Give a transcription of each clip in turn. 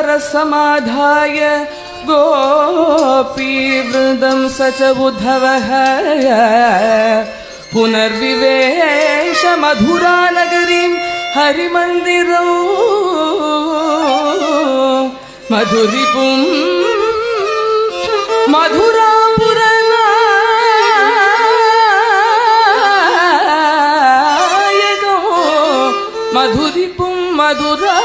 दत्तोत्तरसमाधाय गोपीवृन्दं स च उद्धवः पुनर्विवेश मधुरानगरीं हरिमन्दिरं मधुरिपुं मधुरापुरनायकं मधुरिपुं मधुरानायकं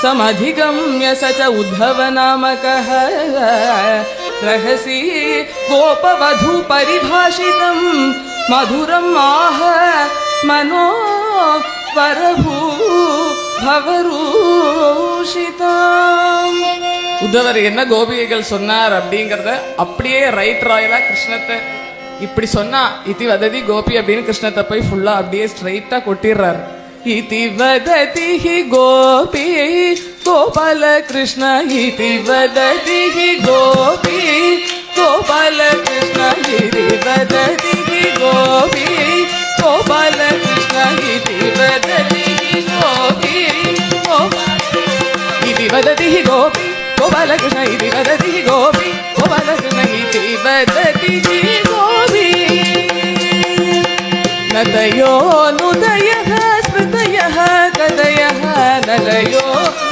समधिगम्य स च उद्धवनामकः रहसि गोपवधू परिभाषितं मधुरं आह मनो वरभू भवरूषिताम्. உத்தவர் என்ன கோபிகைகள் சொன்னார் அப்படிங்கறத அப்படியே ரைட் ராயலா கிருஷ்ணத்தை இப்படி சொன்னா இதி வததி கோபி அப்படின்னு கிருஷ்ணத்தை போய் ஃபுல்லா அப்படியே ஸ்ட்ரைட்டா கொட்டிடுறாரு. இதி வததி கோபி கோபால கிருஷ்ண இதி வததி கோபி கோபால கிருஷ்ண இதி வததி கோபி கோபால கிருஷ்ண இதி வததி கோபி இதி வததி கோபி கோபால கிருஷ்ண இதி வததி கோபி கோபால கிருஷ்ண இதி வததி கோபி நதயோ நுதயः ஸ்மிருதயः கதயः நலயோ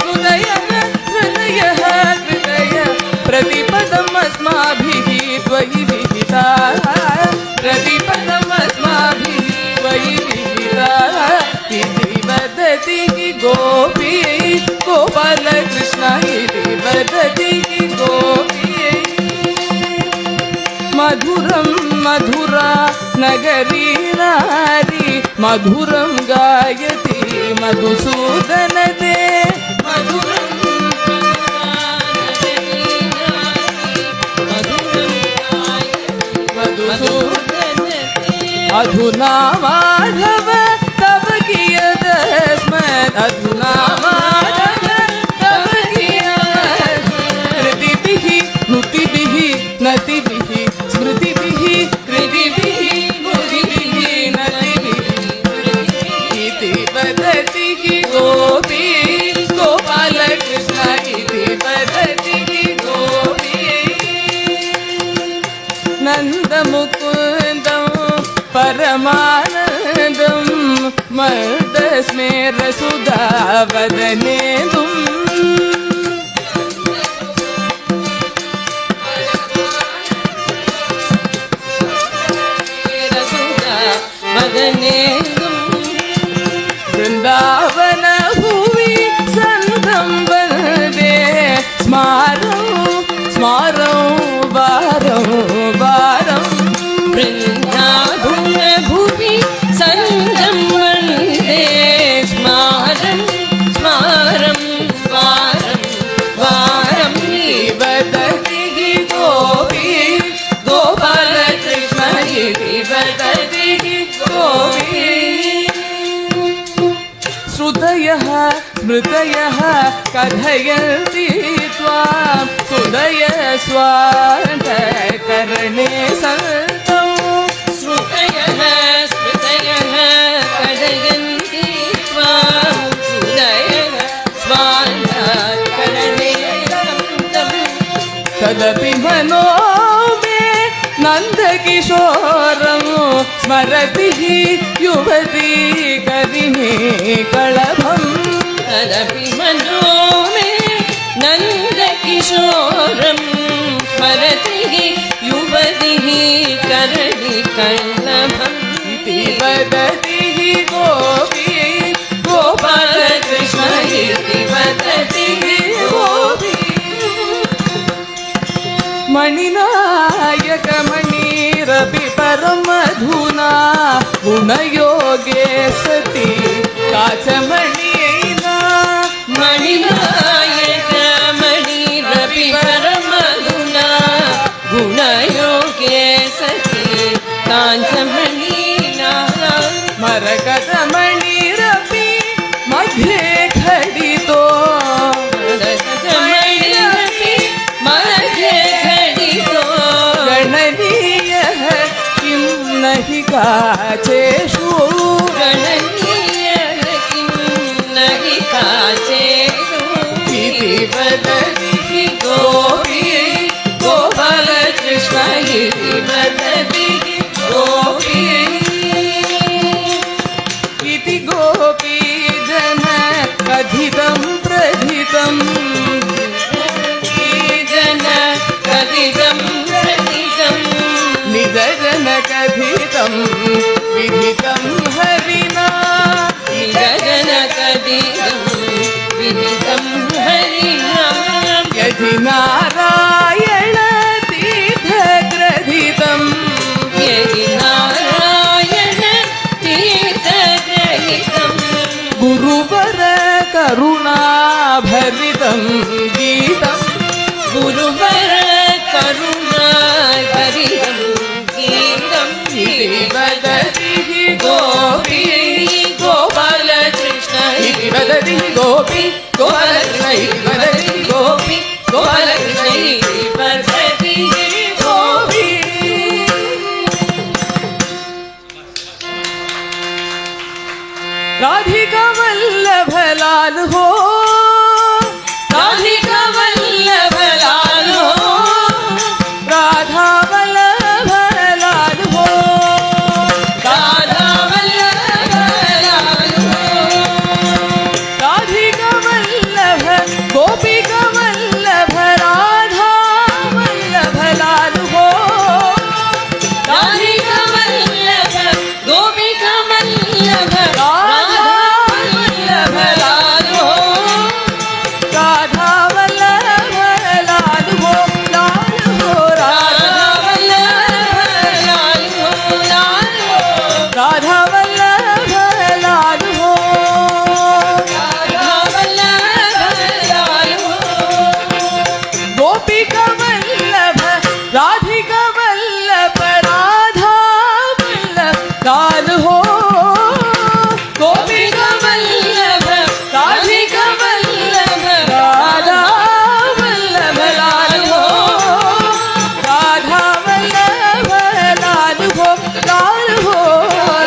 நுதயः ஸ்மிருதயः கிருதயः प्रतिपदम् अस्माभिः त्वयि विहिताः प्रतिपदम् अस्माभिः त्वयि विहिताः इति वदति गोपी गोपाल कृष्ण इति वदति गोपी मधुरं मधुरा नगरी नारी मधुरं गायति मधुसूदनते मधुरं अधुना माधव तव कियदस्मत् अधुना माधव तव कियदस्मत् कृतिभिः नुतिभिः नतिभिः स्मृतिभिः कृतिभिः मुदिभिः नतिभिः इति वदति गोपी गोपाल कृष्ण इति वदति गोपी नन्दमुकुन्दं परमानन्दं मर्दस्मेरसुधा वदनेदुम् वृन्दावन भुवि सन्तं वन्दे स्मारं स्मारं वारं वारं वृन्दावन भुवि सन्तं वन्दे स्मारं स्मारं वारं वारं वदति गोपी गोपाल कृष्ण इति वदति गोपी श्रुतयः स्मृतयः कथयन्ति त्वां सुदय स्वान्तःकरणे सन्तं श्रुतयः स्मृतयः कथयन्ति त्वां सुदयः स्वान्तःकरणे सन्तं तदपि मनो मे नन्दकिशोरं स्मरति युवती करिणे कळभम् तदपि मनो मे नन्दकिशोरं स्मरति युवतिः करणिकल्लभम् इति वदति गोपी गोपाल कृष्ण इति वदति गोपी मणिनायक मणिरपि परमधुना गुणयोगे सति काचमणिना मणिनायक मणिरपि परमधुना गुणयोगे सति काचमणिना मरकतमणिरपि मध्ये खडितो गणनीयः किं नहि काचेषु गणनीयः किं गोपी जन कथितं प्रथितं जन कथितं प्रथितं निज जन कथितं विधितं हरिना निज जन कथितं विदितं हरिणा यदि नारायण तीर्थग्रथितं यदि नारायण तीर्थग्रहितं गुरुवर करुणाभरितं गीतं गुरुवर करुणाभरितं गीतं वदति गोपी गोपालकृष्ण इति वदति गोपी गोपालकृष्ण इति वदति गोपी गोपालकृष्ण इति वदति गोपी राधिका वल्लभ लाल हो राधिका वल्लभ लाल हो राधा वल्लभ लाल हो राधा वल्लभ लाल हो राधिका वल्लभ गोपिका वल्लभ राधा वल्लभ लाल हो राधिका वल्लभ गोपिका वल्लभ राधा वल्लभ लाल हो राधा वल्लभ लाल हो लाल हो राधा राधा वल्लभ लाल हो गोपिका वल्लभ राधिका वल्लभ राधा वल्लभ लाल हो गोपिका वल्लभ राधिका वल्लभ राधा वल्लभ लाल हो राधा वल्लभ लाल हो लाल हो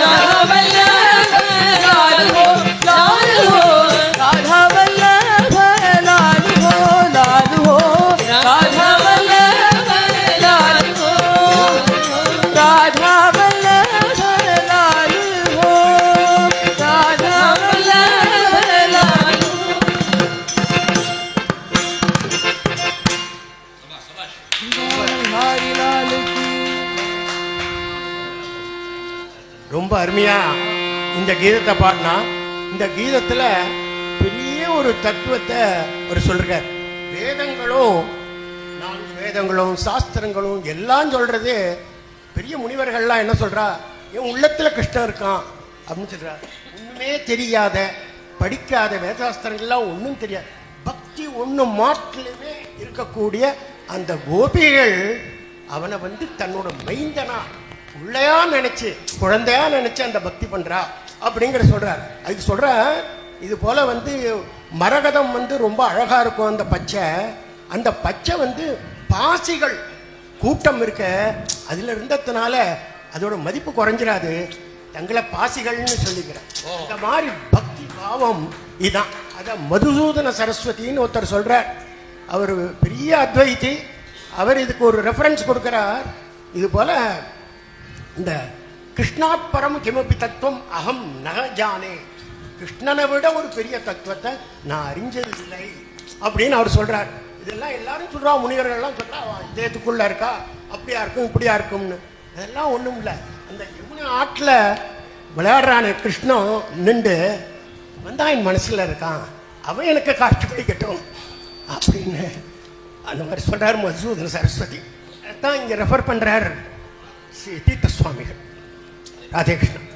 राधा वल्लभ लाल हो लाल हो राधा वल्लभ लाल हो लाल हो राधा वल्लभ लाल हो राधा वल्लभ लाल हो राधा वल्लभ लाल हो हरि लाल की ரொம்ப அருமையா இந்த கீதத்தை பாடினா இந்த கீதத்துல பெரிய ஒரு தத்துவத்தை அவர் சொல்றார். வேதங்களும் 4 வேதங்களும் சாஸ்திரங்களும் எல்லாம் சொல்றது பெரிய முனிவர்கள்லாம் என்ன சொல்றா, என் உள்ளத்துல கிருஷ்ணன் இருக்கான் அப்படின்னு சொல்றா. ஒண்ணுமே தெரியாத படிக்காத வேதாஸ்திரங்கள்லாம் ஒன்றும் தெரியாது, பக்தி ஒன்று மாட்டிலுமே இருக்கக்கூடிய அந்த கோபிகள் அவனை தன்னோட மைந்தனா உள்ளையா நினைச்சு குழந்தையா நினைச்சு அந்த பக்தி பண்றா அப்படிங்கிற சொல்றாரு. அதுக்கு சொல்ற இது போல மரகதம் ரொம்ப அழகா இருக்கும். அந்த பச்சை பாசிகள் கூட்டம் இருக்க அதுல இருந்ததுனால அதோட மதிப்பு குறைஞ்சிடாது, தங்களை பாசிகள்னு சொல்லிக்கிறேன். இந்த மாதிரி பக்தி பாவம் இதான். அத மதுசூதன சரஸ்வதின்னு ஒருத்தர் சொல்றார். அவர் பெரிய அத்வைதி. அவர் இதுக்கு ஒரு ரெஃபரன்ஸ் கொடுக்கிறார். இது போல இந்த கிருஷ்ணாத் பரம் கிமபி தத்துவம் அகம் நக ஜானே, கிருஷ்ணனை விட ஒரு பெரிய தத்துவத்தை நான் அறிஞ்சது இல்லை அப்படின்னு அவர் சொல்றார். இதெல்லாம் எல்லாரும் சொல்றா, முனிவர்கள்லாம் சொல்றா இதயத்துக்குள்ள இருக்கா, அப்படியா இருக்கும் இப்படியா இருக்கும்னு. அதெல்லாம் ஒன்றும் இல்லை. அந்த யமுனை ஆற்றில் விளையாடுறானே கிருஷ்ணன் நின்று என் மனசுல இருக்கான், அவன் எனக்கு காட்சி பிடிக்கட்டும் அப்படின்னு அந்த மாதிரி சொல்றாரு மதுசூதன சரஸ்வதி. அதான் இங்க ரெஃபர் பண்றாரு ஸ்ரீ தீர்த்த சுவாமிகள். ராதே கிருஷ்ணன்.